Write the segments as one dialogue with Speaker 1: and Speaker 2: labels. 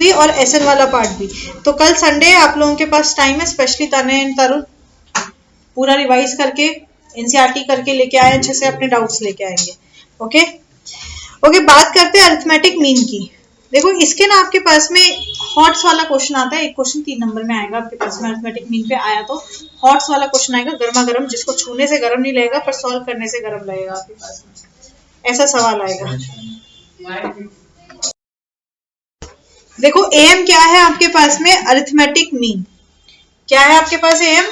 Speaker 1: भी और एसएन वाला पार्ट भी। तो कल संडे आप लोगों के पास टाइम है, स्पेशली तने एंड तरुण पूरा रिवाइज करके एनसीईआरटी करके लेके आए, अच्छे से अपने डाउट्स लेके आएंगे। ओके ओके, बात करते हैं अरिथमेटिक मीन की। देखो इसके ना आपके पास में हॉट्स वाला क्वेश्चन आता है, एक क्वेश्चन 3 नंबर में आएगा आपके पास में, अरिथमेटिक मीन पे आया तो हॉट्स वाला क्वेश्चन आएगा, गर्मा गर्म, जिसको छूने से गर्म नहीं लगेगा पर सॉल्व करने से गर्म लगेगा आपके पास में, ऐसा सवाल आएगा। देखो एम क्या है आपके पास में, अरिथमेटिक मीन। क्या है आपके पास M?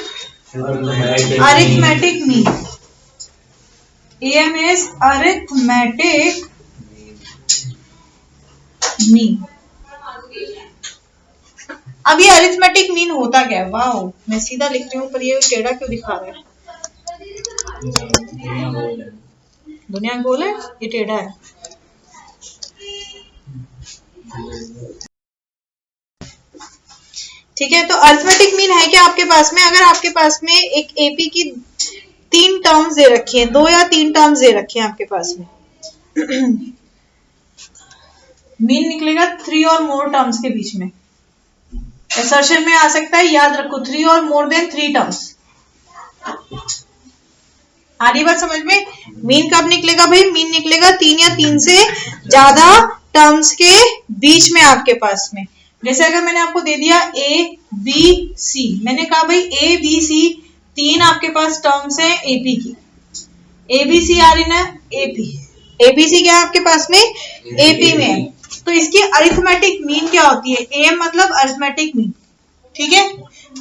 Speaker 1: Arithmetic mean. M is arithmetic mean. अब ये अरिथमेटिक मीन होता क्या है? वाह, मैं सीधा लिख रही हूँ पर ये टेढ़ा क्यों दिखा रहा है? दुनिया गोल है, ये टेढ़ा है। ठीक है, तो अरिथमेटिक मीन है क्या आपके पास में? अगर आपके पास में एक एपी की 3 टर्म्स दे रखी हैं, 2 या 3 टर्म्स दे रखे हैं आपके पास में, मीन निकलेगा 3 और मोर टर्म्स के बीच में। असर्शन में आ सकता है, याद रखो 3 और मोर देन 3 टर्म्स। आ रही बात समझ में? मीन कब निकलेगा भाई? मीन निकलेगा 3 या 3 से ज्यादा टर्म्स के बीच में आपके पास में। जैसे अगर मैंने आपको दे दिया ए बी सी, मैंने कहा भाई ए बी सी 3 आपके पास टर्म्स हैं एपी की, ए बी सी आ रही ना एपी, एबीसी क्या है आपके पास में? एपी में है। तो इसकी अरिथमेटिक मीन क्या होती है? एम मतलब अरिथमेटिक मीन। ठीक है,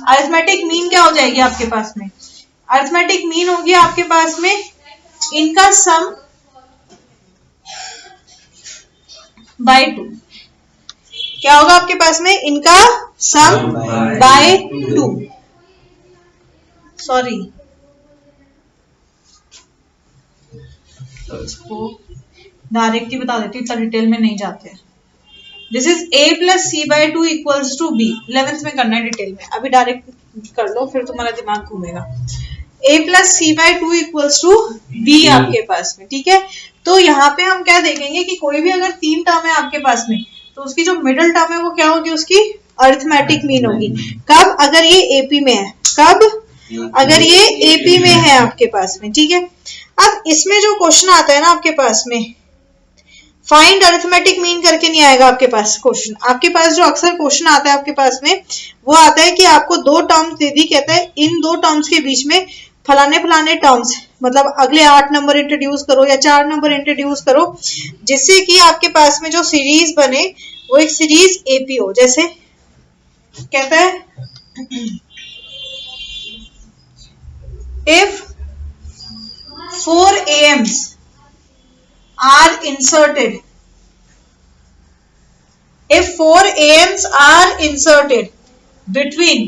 Speaker 1: अरिथमेटिक मीन क्या हो जाएगी आपके पास में? अरिथमेटिक मीन होगी आपके पास में इनका सम बाय 2। क्या होगा आपके पास में? इनका सम बाय 2। सॉरी, डायरेक्ट ही बता देती हूँ, इतना डिटेल में नहीं जाते हैं। This is a plus C by 2 equals to B. 11th में करना है डिटेल में, अभी डायरेक्ट कर लो फिर तुम्हारा दिमाग घूमेगा। a plus C by 2 equals to B आपके पास में। ठीक है, तो यहाँ पे हम क्या देखेंगे कि कोई भी अगर 3 टर्म है आपके पास में, तो उसकी जो मिडिल टर्म है वो क्या होगी? उसकी अरिथमेटिक मीन होगी। कब? अगर ये एपी में है। कब? अगर ये एपी में है आपके पास में। ठीक है, अब इसमें जो क्वेश्चन आता है ना आपके पास में, फाइंड अरिथमेटिक मीन करके नहीं आएगा आपके पास क्वेश्चन। आपके पास जो अक्सर क्वेश्चन आता है आपके पास में, वो आता है कि आपको 2 टर्म्स दे दी, कहता है इन 2 टर्म्स के बीच में फलाने फलाने टर्म्स, मतलब अगले 8 नंबर इंट्रोड्यूस करो या 4 नंबर इंट्रोड्यूस करो, जिससे कि आपके पास में जो सीरीज बने वो एक सीरीज एपी हो। जैसे कहता है if 4 AMs are inserted, if 4 AMs are inserted between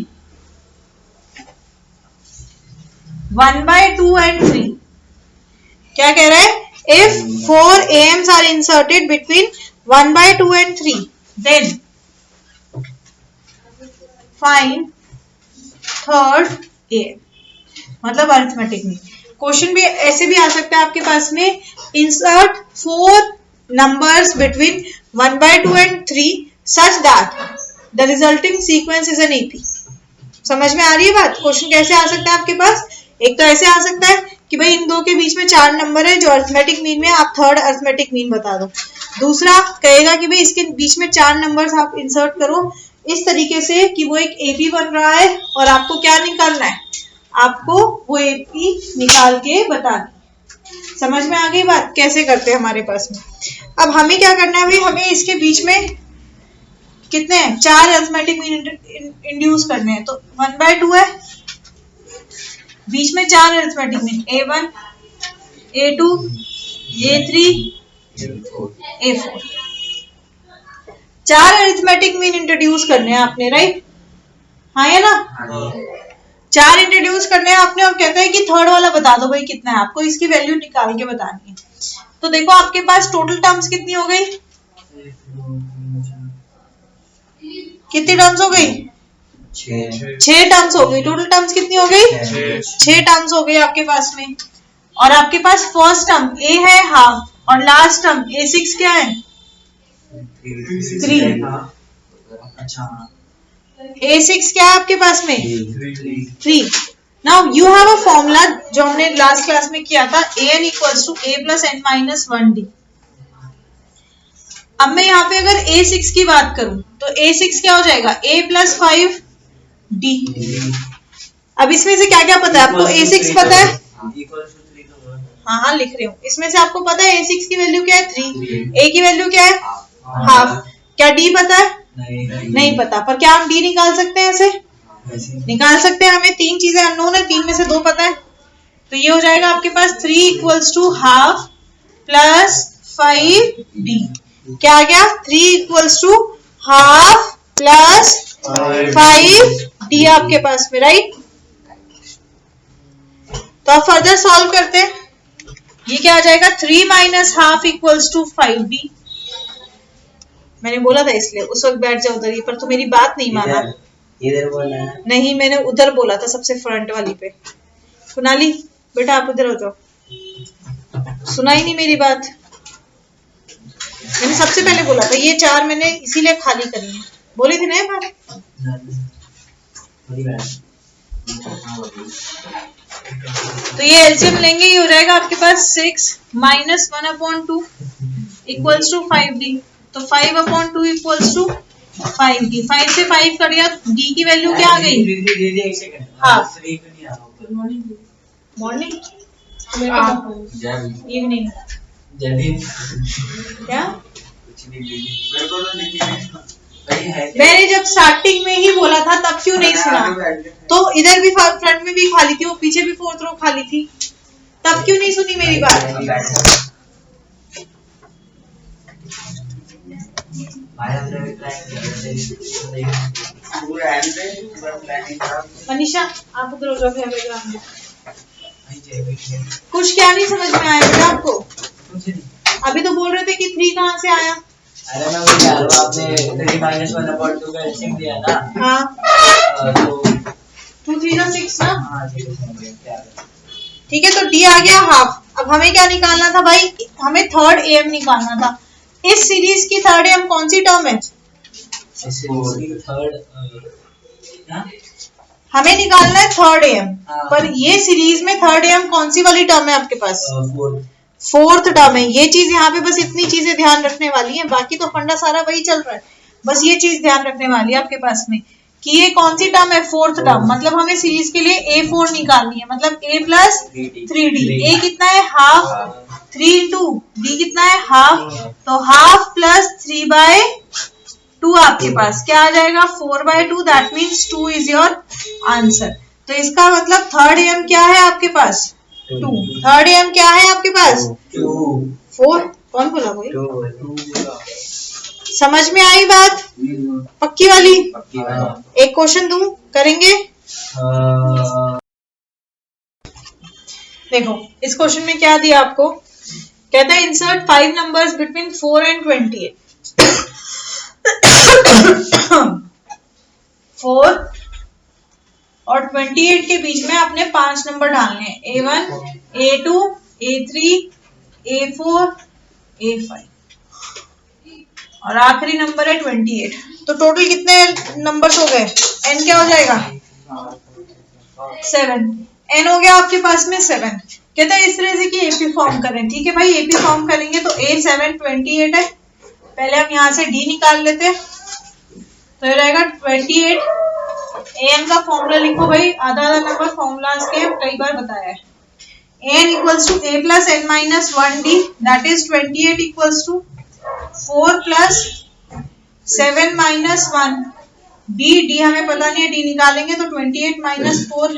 Speaker 1: 1/2 and 3, क्या कह रहा है? if 4 AMs are inserted between 1/2 and 3, then find third AM। मतलब अरिथमेटिक में क्वेश्चन भी ऐसे भी आ सकता है आपके पास में, insert 4 numbers between 1/2 and 3 such that the resulting sequence is an AP। समझ में आ रही है बात? क्वेश्चन कैसे आ सकता है आपके पास? एक तो ऐसे आ सकता है कि भाई इन 2 के बीच में 4 नंबर है जो अरिथमेटिक मीन में, आप थर्ड अरिथमेटिक मीन बता दो। दूसरा कहेगा कि भाई इसके बीच में 4 नंबर्स आप इंसर्ट करो इस तरीके से कि वो एक एपी बन रहा है, और आपको क्या निकालना है? आपको वो एपी निकाल के बतानी। समझ में आ गई बात कैसे करते हैं हमारे पास में? अब हमें क्या करना है भाई? हमें इसके बीच में कितने हैं? 4 अरिथमेटिक मीन इंड्यूस करने हैं, तो 1/2 है, बीच में 4 arithmetic mean A1 A2 A3 A4, 4 arithmetic mean introduce करने हैं आपने, राइट? हाँ है ना? 4 इंट्रोड्यूस करने हैं आपने, और कहते हैं कि थर्ड वाला बता दो भाई कितना है, आपको इसकी वैल्यू निकाल के बतानी है। तो देखो आपके पास टोटल टर्म्स कितनी हो गई? कितनी टर्म्स हो गई? 6 टर्म्स हो गई। टोटल टर्म्स कितनी हो गई? 6 टर्म्स हो गई आपके पास में। और आपके पास फर्स्ट टर्म ए है हाफ, और लास्ट टर्म A6 क्या है? 3।
Speaker 2: अच्छा
Speaker 1: A6 क्या है आपके पास में? 3। Now you have a formula जो हमने लास्ट क्लास में किया था, an equals to a plus n minus 1d। अब मैं यहाँ पे अगर A6 की बात करूं तो A6 क्या हो जाएगा? a plus 5d। अब इसमें से क्या क्या पता है आपको? A6 पता है? हाँ हाँ लिख रही हूँ। इसमें से आपको पता है A6 की वैल्यू क्या है? 3। a की वैल्यू क्या है? हाफ। क्या d पता है? नहीं पता। पर क्या हम d निकाल सकते हैं? ऐसे निकाल सकते हैं। हमें 3 चीजें अननोन है, 3 में से 2 पता है, तो ये हो जाएगा आपके पास 3 equals to half plus 5d। क्या आ गया? 3 equals to half plus 5d आपके पास में, राइट। तो आप फर्दर सॉल्व करते हैं। ये क्या आ जाएगा? 3 minus half equals to 5d। मैंने बोला था इसलिए उस वक्त बैठ जाओ उधर ही, पर तो मेरी बात नहीं माना।
Speaker 2: इधर बोला है।
Speaker 1: नहीं, मैंने उधर बोला था, सबसे फ्रंट वाली पे। कुनाली बेटा आप उधर हो जाओ, सुना ही नहीं मेरी बात। मैंने सबसे पहले बोला था, ये 4 मैंने इसीलिए खाली करी है, बोली थी ना ये बात। तो ये एलसीएम लेंगे, ये हो जाएगा आपके पास 6 माइनस 1/2 इक्वल्स टू 5d। तो 5/2 इक्वल्स टू 5d। 5 से 5 कट गया, d की वैल्यू क्या आ गई? हाफ। मॉर्निंग इवनिंग क्या? मैंने जब स्टार्टिंग में ही बोला था तब क्यों नहीं सुना? तो इधर भी फ्रंट में भी खाली थी, वो पीछे भी 4th रो खाली थी, तब क्यों नहीं सुनी मेरी बात? मनीषा आप उधर हो जाओ। कुछ क्या नहीं समझ में आया बेटा आपको? अभी तो बोल रहे थे कि 3 कहाँ से आया?
Speaker 2: अरे मैं वही कह रहा हूँ, आपने 3 माइनस 1/2 का एलसीएम दिया ना।
Speaker 1: हाँ
Speaker 2: तो
Speaker 1: 2 3 6 ना।
Speaker 2: हाँ
Speaker 1: ठीक है, तो डी आ गया हाफ। अब हमें क्या निकालना था भाई? हमें थर्ड एम निकालना था। इस सीरीज की थर्ड एम कौन सी टर्म है? हमें निकालना है थर्ड एम, पर ये सीरीज में थर्ड एम कौन सी वाली टर्म है आपके पास? 4th टर्म है। ये चीज यहाँ पे बस इतनी चीजें ध्यान रखने वाली है, बाकी तो फंडा सारा वही चल रहा है। बस ये चीज ध्यान रखने वाली है आपके पास में कि ये कौन सी टर्म है? 4th term. मतलब हमें सीरीज के लिए A4 निकालनी है, मतलब A प्लस 3D। A कितना है? हाफ। 3 इंटू D कितना है? हाफ। तो हाफ प्लस 3/2 आपके पास क्या आ जाएगा? 4/2। That means 2 is your answer. तो इसका मतलब थर्ड एम क्या है आपके पास? 2। थर्ड एम क्या है आपके पास? 4। कौन बोला भाई? समझ में आई बात? पक्की वाली? एक क्वेश्चन दूं, करेंगे? देखो इस क्वेश्चन में क्या दिया आपको? कहता है इंसर्ट 5 नंबर्स बिटवीन 4 and 28। 4 और 28 के बीच में आपने 5 नंबर डालने हैं, A1 A2 A3 A4 A5 और आखिरी नंबर है 28। तो टोटल कितने नंबर्स हो गए? n क्या हो जाएगा? 7। n हो गया आपके पास में 7। कहता है इस तरह से कि एपी फॉर्म करें। ठीक है भाई, एपी फॉर्म करेंगे तो A7 28 है। पहले हम यहाँ से d निकाल लेते हैं, तो ये रहेगा 28। am का फॉर्मूला लिखो भाई, आधा आधा नंबर फॉर्मूलाज के कई बार बताया है। n equals to a plus n minus 1d, that is 28 equals to 4 plus 7 minus 1 d हमें पता नहीं है, d निकालेंगे तो 28 minus 4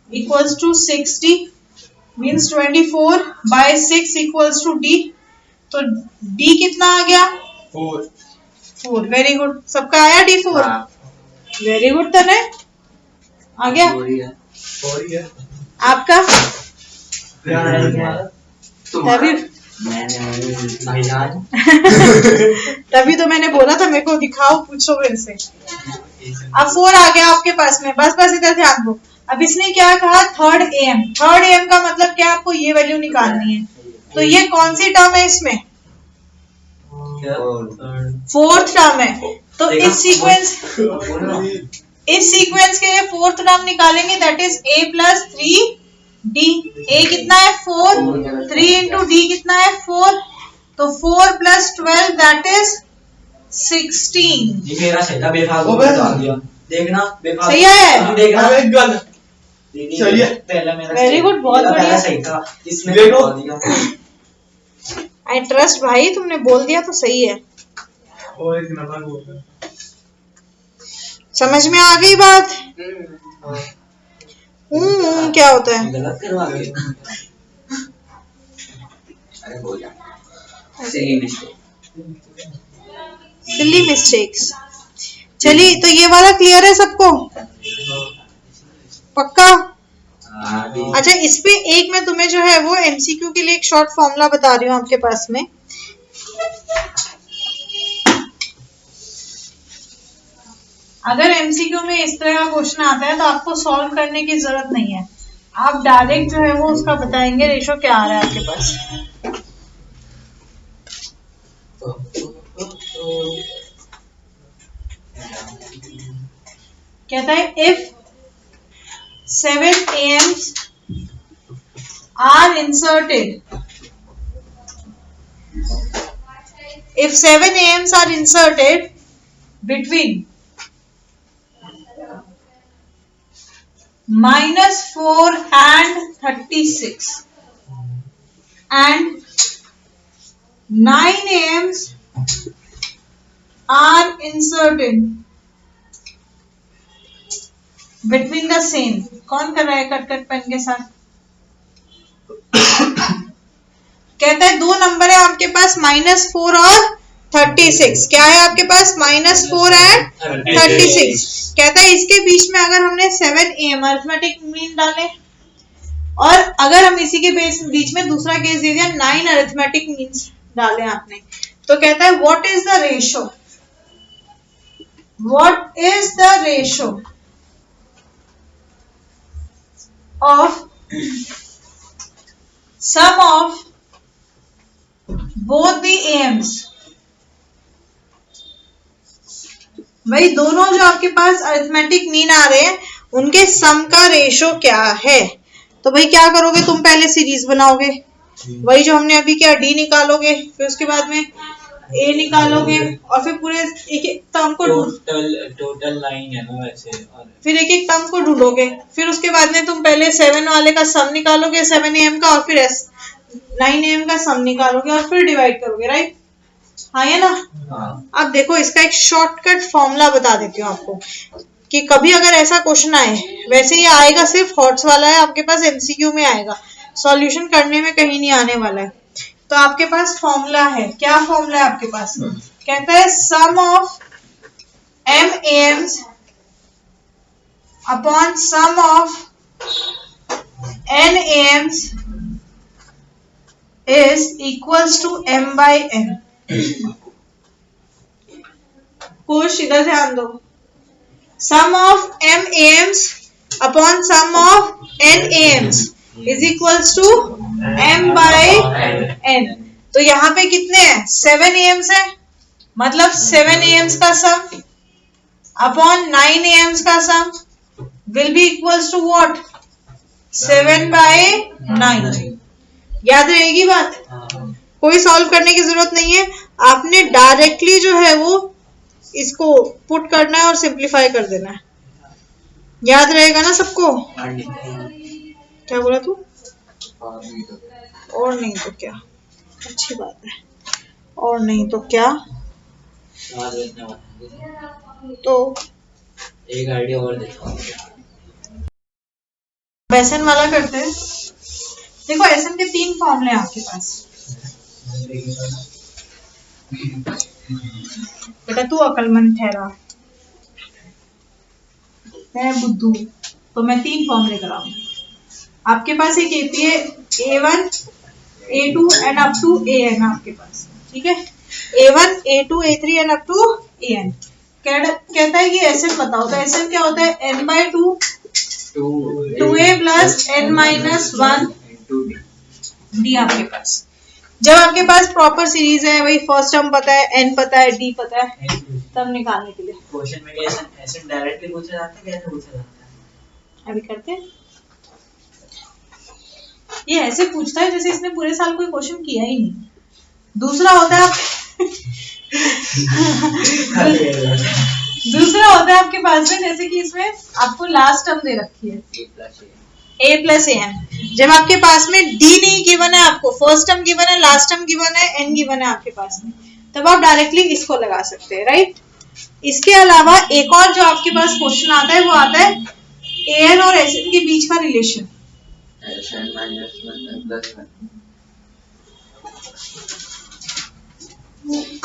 Speaker 1: equals to 60 means 24/6 equals to d। तो d कितना आ गया? 4। वेरी गुड, सबका आया D4? वेरी गुड तने आ गया आपका? तभी तभी तो मैंने बोला था मेरे को दिखाओ, पूछो मेरे से। अब 4 आ गया आपके पास में। बस बस इधर ध्यान दो। अब इसने क्या कहा? Third M. थर्ड एम का मतलब क्या? आपको ये वैल्यू निकालनी है। तो ये कौन सी टर्म है इसमें? 4th टर्म है। तो इस सीक्वेंस के फोर्थ टर्म निकालेंगे, that is a plus 3d। a कितना है 4, 3 इंटू d कितना है 4, तो 4 प्लस 12 दैट इज 16।
Speaker 2: ये मेरा सही था, बेफालतू बता दिया। देखना बेफालतू
Speaker 1: सही है,
Speaker 2: देखना
Speaker 3: सही है।
Speaker 2: पहला मेरा
Speaker 1: वेरी गुड, बहुत
Speaker 2: मेरा
Speaker 1: बढ़िया।
Speaker 2: पहला सही था, इसने बता दिया।
Speaker 1: आई ट्रस्ट भाई, तुमने बोल दिया तो सही है।
Speaker 3: और एक नंबर बोल
Speaker 1: समझ में आ गई बात? क्या होता है?
Speaker 2: गलत करवा के अरे बोल जा, सही मिस्टेक।
Speaker 1: Silly mistakes. चलिए, तो ये वाला क्लियर है सबको? पक्का? अच्छा, इस पे एक मैं तुम्हें जो है वो एमसीक्यू के लिए एक शॉर्ट फॉर्मूला बता रही हूँ आपके पास में। अगर एमसीक्यू में इस तरह का क्वेश्चन आता है तो आपको सॉल्व करने की जरूरत नहीं है, आप डायरेक्ट जो है वो उसका बताएंगे रेशो क्या आ रहा है आपके पास। कहता है if 7 AMs are inserted, if 7 AMs are inserted between -4 and 36 and 9 AMs are inserted between the same, कौन कर रहा है कट कट पेन के साथ? कहता है दो नंबर है आपके पास -4 और 36। क्या है आपके पास? -4 एंड 36। कहता है इसके बीच में अगर हमने 7 AM अरिथमेटिक मीन डाले और अगर हम इसी के बीच में दूसरा केस दे दिया 9 अरिथमेटिक मीन्स डाले आपने, तो कहता है what is the ratio, what is the ratio of sum of both the AMs। भाई दोनों जो आपके पास अरिथमेटिक मीन आ रहे हैं उनके सम का रेशो क्या है? तो भाई क्या करोगे तुम? पहले सीरीज बनाओगे, वही जो हमने अभी किया, डी निकालोगे, फिर उसके बाद में ए निकालोगे और फिर पूरे एक एक टर्म को
Speaker 2: टोटल 9 है ना वैसे, और
Speaker 1: फिर एक एक टर्म को ढूंढोगे, फिर उसके बाद में तुम पहले 7 वाले का सम निकालोगे 7 AM का, और फिर 9 AM का सम निकालोगे और फिर डिवाइड करोगे, राइट? हाँ है ना?
Speaker 2: हाँ।
Speaker 1: अब देखो इसका एक शॉर्टकट फॉर्मूला बता देती हूँ आपको कि कभी अगर ऐसा क्वेश्चन आए, वैसे ये आएगा सिर्फ हॉट्स वाला है आपके पास, एमसीक्यू में आएगा, सॉल्यूशन करने में कहीं नहीं आने वाला है। तो आपके पास फॉर्मूला है, क्या फॉर्मूला है आपके पास? कहता है sum of m AMs upon sum of n AMs is equals to m by n। कुछ इधर ध्यान दो, sum of m AMs upon sum of n AMs is equals to m by n। तो यहाँ पे कितने हैं? 7 AMs है, मतलब 7 AMs का सम अपॉन 9 AMs का sum will be equals to what? 7 by 9। याद रहेगी बात? कोई सॉल्व करने की जरूरत नहीं है, आपने डायरेक्टली जो है वो इसको पुट करना है और सिंप्लीफाई कर देना है। याद रहेगा ना सबको? क्या बोला तू? और नहीं तो क्या, अच्छी बात है, और नहीं तो क्या। तो
Speaker 2: एक आइडिया और देता हूँ,
Speaker 1: एसन वाला करते हैं। देखो एसन के 3 फॉर्मूले हैं आपके पास। बेटा तू अकलमंद ठहरा, मैं बुद्धू, तो मैं 3 फॉर्मूले कराऊंगी। आपके पास एक एपी है A1, A2 and up to AN आपके पास, ठीक है? A1, A2, A3 and up to AN। कहता है कि एसएन बताओ, तो एसएन क्या होता है? n by 2 2a plus n minus 1 D आपके पास। जब आपके पास प्रॉपर सीरीज है, वही फर्स्ट टर्म पता है, n पता है, d पता है, तब निकालने के लिए।
Speaker 2: क्वेश्चन में कैसे ऐसे डायरेक्टली पूछा जाता है, कैसे पूछा जाता है?
Speaker 1: अभी करते हैं। ये ऐसे पूछता है जैसे इसने पूरे साल कोई क्वेश्चन किया ही नहीं। दूसरा होता है दूसरा होता है आपके पास में, जैसे कि इसमें आपको लास्ट टर्म दे रखी है a प्लस an। जब आपके पास में d नहीं गिवन है, आपको फर्स्ट टर्म गिवन है, लास्ट टर्म गिवन है, n गिवन है आपके पास में, तब आप डायरेक्टली इसको लगा सकते हैं, राइट। इसके अलावा एक और जो आपके पास क्वेश्चन आता है वो आता है an और sn के बीच का रिलेशन।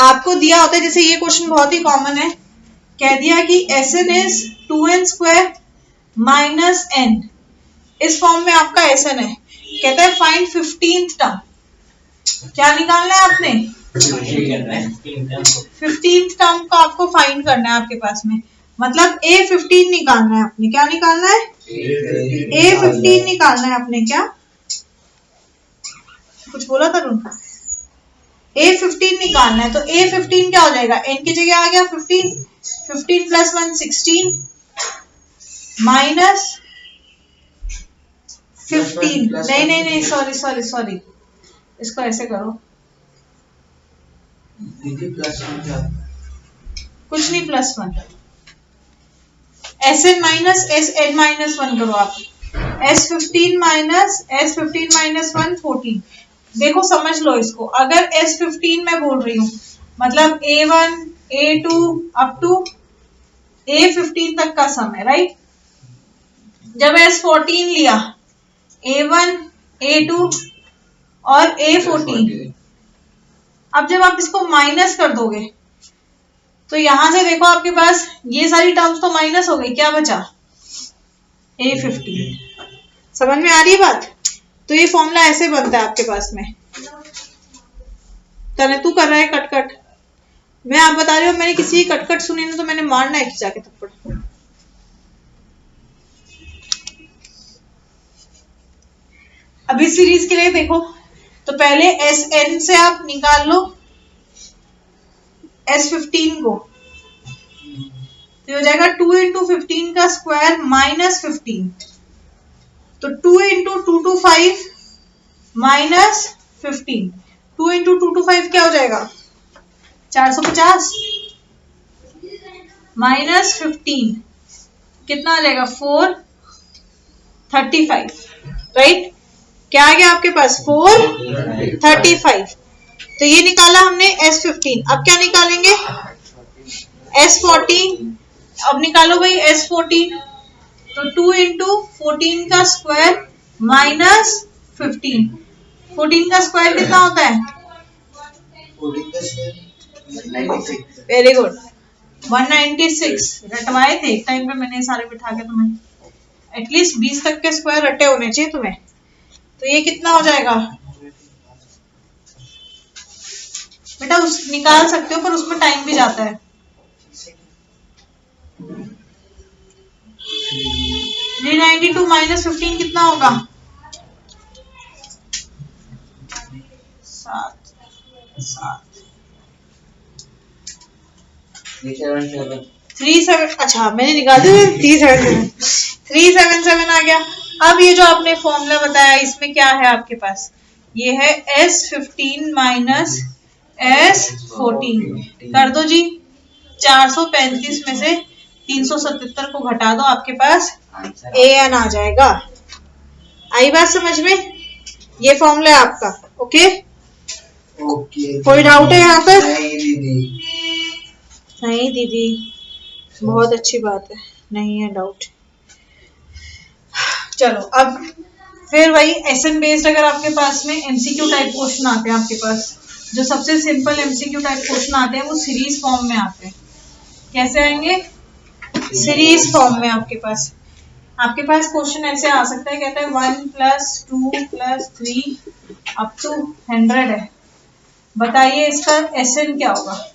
Speaker 1: आपको दिया होता है, जैसे ये क्वेश्चन बहुत ही कॉमन है, कह दिया कि Sn is 2n square minus n। इस फॉर्म में आपका Sn है, कहता है फाइंड 15th टर्म। क्या निकालना है आपने? 15th टर्म को आपको फाइंड करना है आपके पास में, मतलब A15 निकालना है आपने। क्या निकालना है? A15 निकालना है आपने। क्या कुछ बोला था रुन? A15 निकालना है, तो A15 क्या हो जाएगा? n की जगह आ गया 15, 15 प्लस 1 16 माइनस 15। नहीं सॉरी, इसको ऐसे करो, कुछ नहीं plus 1, Sn minus Sn minus 1 करो आप, S15 माइनस 1 14। देखो समझ लो इसको, अगर S15 मैं बोल रही हूँ मतलब A1 A2 up to A15 तक का सम है, राइट। जब S14 लिया A1 A2 और A14, अब जब आप इसको माइनस कर दोगे तो यहां से देखो आपके पास ये सारी टर्म्स तो माइनस हो गई, क्या बचा? A15। समझ में आ रही है बात? तो ये फॉर्मूला ऐसे बनता है आपके पास में। तने तू कर रहा है कट, मैं आप बता रही हूँ, मैंने किसी की कट सुनी ना तो मैंने मारना है खिंचा के थप्पड़। अभी सीरीज के लिए देखो, तो पहले Sn से आप निकाल लो S15 को, तो हो जाएगा 2 इंटू 15 का स्क्वायर माइनस 15, तो 2 into 2 to 5 minus 15, 2 into 2 to 5 क्या हो जाएगा? 450 माइनस 15 कितना आ जाएगा? 435, राइट। क्या आ गया आपके पास? 435। तो ये निकाला हमने S15। अब क्या निकालेंगे? S14। अब निकालो भाई S14, तो 2 इंटू 14 का स्क्वायर माइनस 15, 14 का स्क्वायर कितना होता है? Very good, 196। रटवाए थे एक टाइम पे मैंने सारे बिठा के, तुम्हें एटलीस्ट 20 तक के स्क्वायर रटे होने चाहिए तुम्हें। तो ये कितना हो जाएगा बेटा? उस निकाल सकते हो पर उसमें टाइम भी जाता है। 392 माइनस 15 कितना होगा? 7। 37। अच्छा मैंने निकाल दिया 377 आ गया। अब ये जो आपने फॉर्मूला बताया इसमें क्या है आपके पास? ये है S15 माइनस S14। कर दो जी, 435 में से 377 को घटा दो, आपके पास AN आ जाएगा। आई बात समझ में? ये फॉर्मूला है आपका। ओके, कोई डाउट है यहाँ पर? नहीं दीदी, बहुत अच्छी बात है, नहीं है डाउट। चलो अब फिर वही SN बेस्ड, अगर आपके पास में MCQ टाइप क्वेश्चन आते हैं आपके पास, जो सबसे सिंपल MCQ टाइप क्वेश्चन आते हैं वो सीरीज फॉर्म में आते हैं। कैसे आएंगे? सीरीज फॉर्म में। आपके पास क्वेश्चन ऐसे आ सकता है, कहता है 1 + 2 + 3 अप टू 100 है, बताइए इसका SN क्या होगा?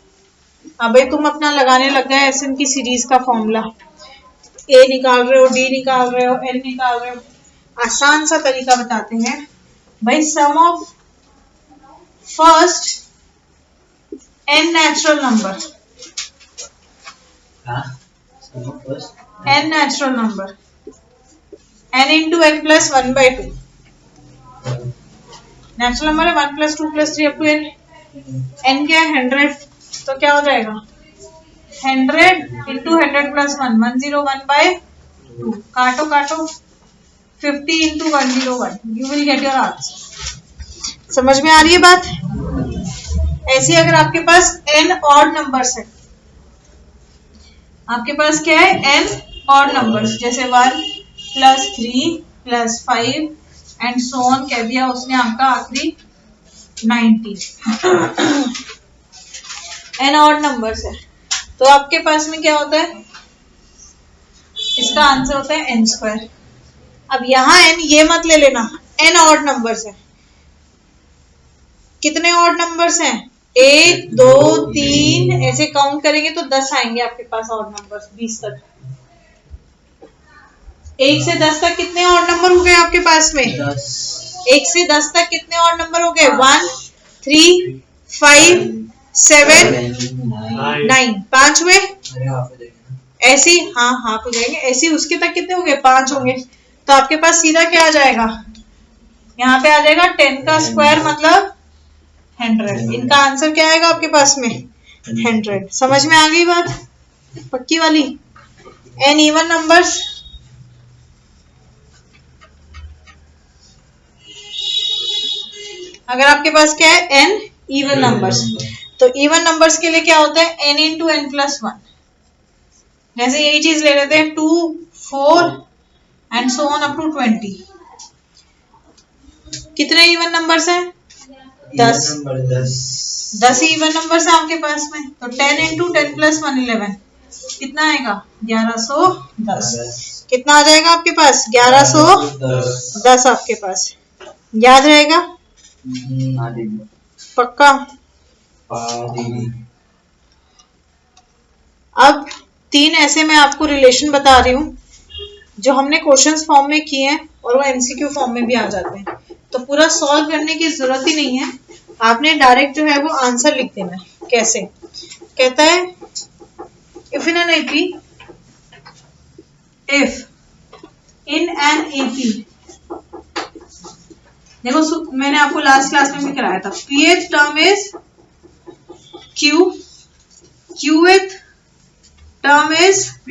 Speaker 1: अबे तुम अपना लगाने लग गए SN की सीरीज का फॉर्मूला, A निकाल रहे हो, D निकाल रहे हो, N निकाल रहे हो। आसान सा तरीका बताते हैं भाई, sum of first n natural number
Speaker 2: हाँ first
Speaker 1: n natural number, n into n plus 1/2 natural number है, 1 + 2 + 3 अप टू n, n क्या है 100, तो क्या हो जाएगा 100 इंटू 100 + 1 101/2, काटो काटो 50 into 101, you will get your answer. समझ में आ रही है बात? ऐसे अगर आपके पास n ऑड नंबर्स है, आपके पास क्या है n ऑड नंबर्स, जैसे 1 + 3 + 5 एंड सो ऑन कह दिया उसने आपका आखिरी 90 n ऑड नंबर्स है, तो आपके पास में क्या होता है, इसका आंसर होता है n²। अब यहां n ये मत ले लेना, n ऑड नंबर्स है। कितने ऑड नंबर्स हैं 1 2 3 ऐसे काउंट करेंगे तो 10 आएंगे आपके पास ऑड नंबर्स 20 तक। 1 से 10 तक कितने ऑड नंबर हो गए आपके पास में? 1 से 10 तक कितने ऑड नंबर हो गए? 1 3 5 7 9, 5 हुए ऐसे ही, हाँ हाफ हो जाएंगे ऐसे ही। उसके तक कितने हो गए? 5 होंगे। तो आपके पास सीधा क्या आ जाएगा, यहाँ पे आ जाएगा 10 का स्क्वायर मतलब 100। इनका आंसर क्या आएगा आपके पास में 100। समझ में आ गई बात पक्की वाली? n इवन नंबर्स, अगर आपके पास क्या है n इवन नंबर्स, तो इवन नंबर्स के लिए क्या होता है n इंटू n + 1। जैसे यही चीज ले लेते हैं 2 4 and so on up to 20। कितने इवन नंबर्स हैं? 10 इवन नंबर्स हैं आपके पास में, तो 10 इंटू 10 + 1 11, कितना आएगा 1110। कितना आ जाएगा आपके पास 1110 आपके पास। याद रहेगा पक्का? अब 3 ऐसे मैं आपको रिलेशन बता रही हूँ जो हमने क्वेश्चंस फॉर्म में किए हैं और वो एमसीक्यू फॉर्म में भी आ जाते हैं, तो पूरा सॉल्व करने की जरूरत ही नहीं है, आपने डायरेक्ट जो है वो आंसर लिख देना है। कैसे? कहता है if in an AP, if in an AP, देखो मैंने आपको लास्ट क्लास में भी कराया था, pth term is q, qth term is p।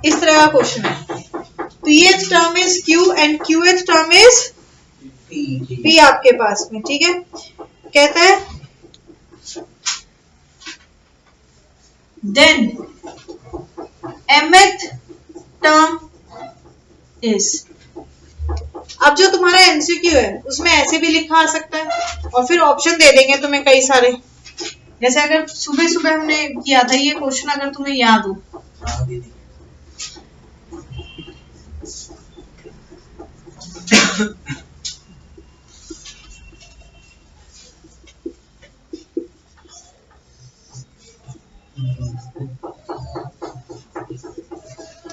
Speaker 1: इस तरह का क्वेश्चन है, pth term is q and qth term is p आपके पास में, ठीक है। कहता है देन mth टर्म इज, अब जो तुम्हारा एमसीक्यू है उसमें ऐसे भी लिखा आ सकता है और फिर ऑप्शन दे देंगे तुम्हें कई सारे। जैसे अगर सुबह सुबह हमने किया था ये क्वेश्चन, अगर तुम्हें याद हो,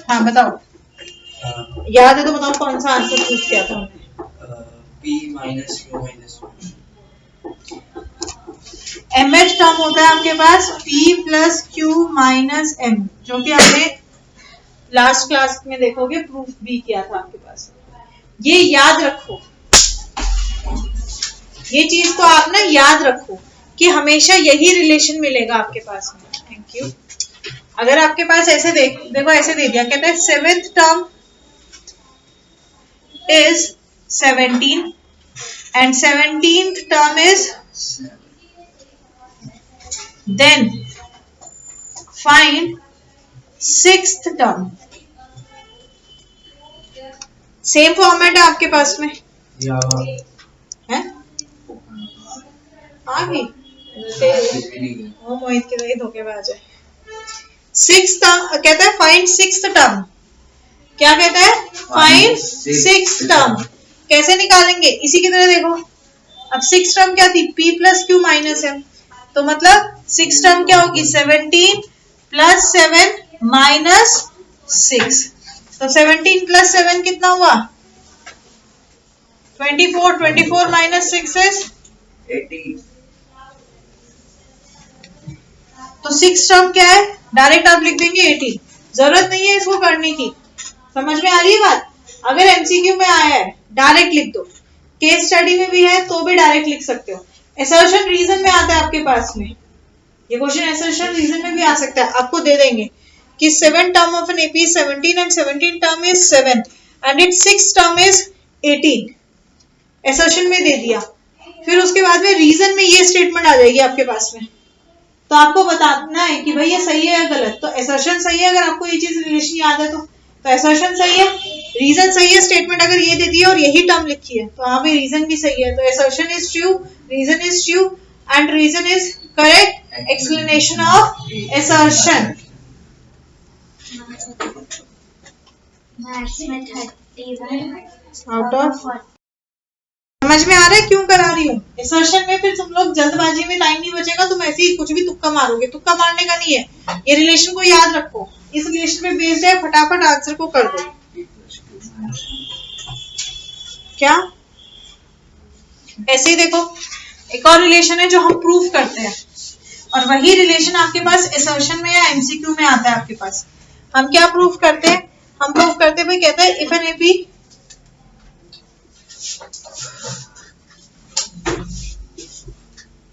Speaker 1: हाँ बताओ, याद है तो बताओ कौन सा आंसर चूज किया था हमने?
Speaker 2: p - q - 1।
Speaker 1: mh टर्म होता है आपके पास p + q - m, जो कि हमने लास्ट क्लास में देखोगे प्रूफ भी किया था आपके पास। ये याद रखो, ये चीज तो आप ना याद रखो कि हमेशा यही रिलेशन मिलेगा आपके पास में। Thank you. अगर आपके पास ऐसे देखो ऐसे दे दिया, कहता है 7th term is 17 and 17th term is, then find 6th term। Same format है आपके पास में है? आ गई मोहित के लिए धोखे में आ जाए। 6th टर्म कहता है फाइंड 6th टर्म। क्या कहता है? Find 6th term. कैसे निकालेंगे? इसी की तरह देखो, अब 6th टर्म क्या थी? p + q - m, तो मतलब 6th टर्म क्या होगी? 17 + 7 - 6, तो 17 + 7 कितना हुआ? 24, 24 - 6 is
Speaker 2: 80।
Speaker 1: तो 6th टर्म क्या है? डायरेक्ट आप लिख देंगे 18, जरूरत नहीं है इसको करने की। समझ में आ रही है बात? अगर एमसीक्यू में आया है डायरेक्ट लिख दो, केस स्टडी में भी है तो भी डायरेक्ट लिख सकते हो। असर्शन रीजन में आता है आपके पास में, ये क्वेश्चन असर्शन रीजन में भी आ सकता है। आपको दे देंगे कि 7 term of an AP 17 and 17 term is 7 and it 6 term is 18, assertion में दे दिया। फिर उसके बाद में रीजन में ये स्टेटमेंट आ जाएगी आपके पास में, तो आपको बताना है कि भाई ये सही है या गलत। तो असर्शन सही है अगर आपको ये चीज रिलेशन याद है तो असर्शन सही है, रीजन सही है, स्टेटमेंट अगर ये दे दी है और यही टर्म लिखी है तो यहाँ पे रीजन भी सही है। तो assertion is true, reason is true and reason is correct explanation of assertion.
Speaker 4: Maths में 31
Speaker 1: आउट ऑफ, समझ में आ रहा है क्यों करा रही हूँ? असर्शन में फिर तुम लोग जल्दबाजी में टाइम नहीं बचेगा, तुम ऐसे ही कुछ भी तुक्का मारोगे, तुक्का मारने का नहीं है। ये रिलेशन को याद रखो, इस रिलेशन पे बेस्ड है, फटाफट आंसर को कर दो। क्या ऐसे ही देखो, एक और रिलेशन है जो हम प्रूफ करते हैं, और वही रिलेशन आपके पास असर्शन में या एमसीक्यू में आता है आपके पास। हम क्या प्रूफ करते हैं? हम प्रूफ करते भाई, कहते हैं if an AP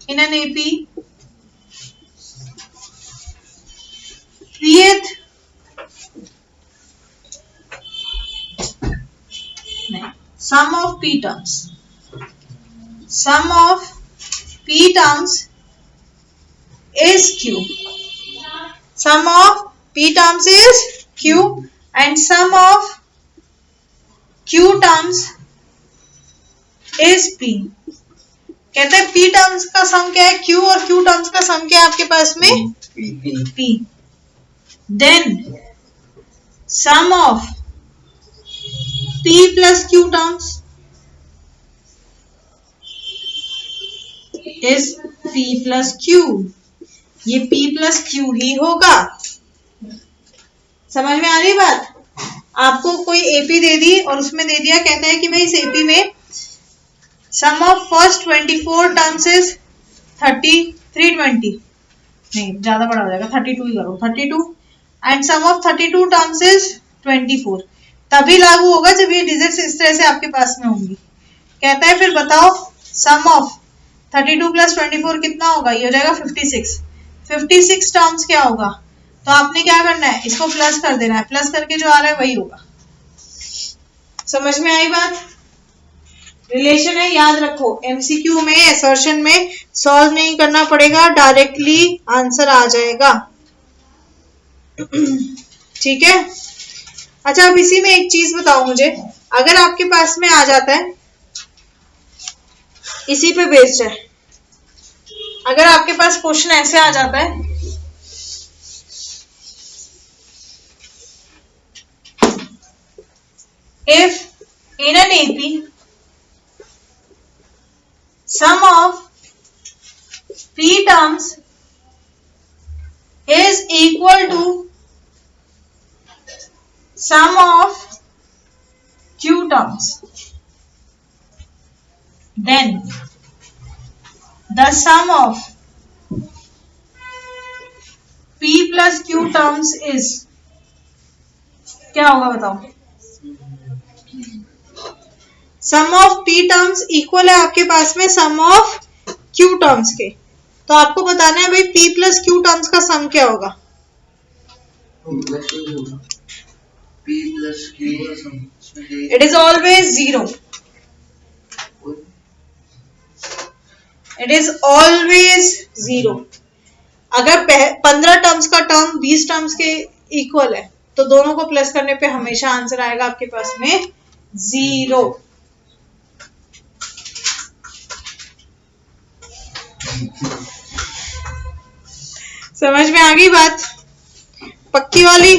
Speaker 1: in an AP create sum of p terms, sum of p terms is q, sum of p terms is q and sum of q terms is p। कहते हैं p terms का सम क्या है, q, और q terms का सम क्या है आपके पास में p। Then sum of p plus q terms is p plus q, ये p प्लस q ही होगा। समझ में आ रही बात? आपको कोई एपी दे दी और उसमें दे दिया, कहता है कि भाई इस एपी में सम ऑफ फर्स्ट 24 टर्म्स इज 320, नहीं ज्यादा बड़ा हो जाएगा, 32 ही करो, 32 and sum of 32 terms is 24। तभी लागू होगा जब ये डिजिट्स इस तरह से आपके पास में होंगी। कहता है फिर बताओ सम ऑफ 32 प्लस 24 कितना होगा, ये हो जाएगा 56। 56 टर्म्स क्या होगा, तो आपने क्या करना है, इसको प्लस कर देना है, प्लस करके जो आ रहा है वही होगा। समझ में आई बात? रिलेशन है, याद रखो। एमसीक्यू में असर्शन में सॉल्व नहीं करना पड़ेगा, डायरेक्टली आंसर आ जाएगा। ठीक है। अच्छा अब इसी में एक चीज बताओ मुझे, अगर आपके पास में आ जाता है, इसी पे बेस्ड है, अगर आपके पास क्वेश्चन ऐसे आ जाता है, if in an AP sum of p terms is equal to sum of q terms, then the sum of p plus q terms is, क्या होगा बताओ? सम ऑफ p टर्म्स इक्वल है आपके पास में सम ऑफ q टर्म्स के, तो आपको बताना है भाई p प्लस q टर्म्स का सम क्या होगा। It is always 0, it is always 0। अगर 15 टर्म्स का टर्म 20 टर्म्स के इक्वल है तो दोनों को प्लस करने पे हमेशा आंसर आएगा आपके पास में 0। समझ में आ गई बात? पक्की वाली?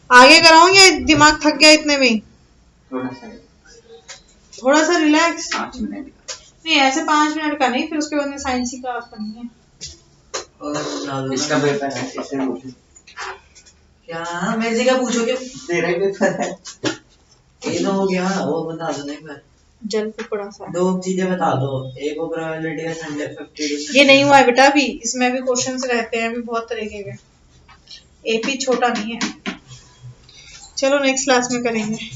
Speaker 1: आगे कराऊं या दिमाग थक गया इतने में? थोड़ा सा रिलैक्स। 5 मिनट नहीं, ऐसे 5 मिनट का नहीं, फिर उसके बाद में साइंस की क्लास करनी है।
Speaker 2: इसका पेपर है, इससे पूछो क्या, मेरे से क्या पूछोगे, तेरा ही पेपर है। ये तो हो गया, वो बता दो नहीं पर
Speaker 1: जल टुकड़ा सा।
Speaker 2: दो चीजें बता दो, एक वो प्रोबेबिलिटी का संडे 50
Speaker 1: ये नहीं हुआ है बेटा अभी, इसमें भी क्वेश्चंस रहते हैं अभी बहुत तरीके के, एपी छोटा नहीं है। चलो नेक्स्ट क्लास में करेंगे।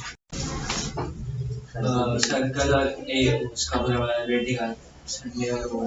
Speaker 2: सर्कल और ए उसका प्रोबेबिलिटी का संडे और वो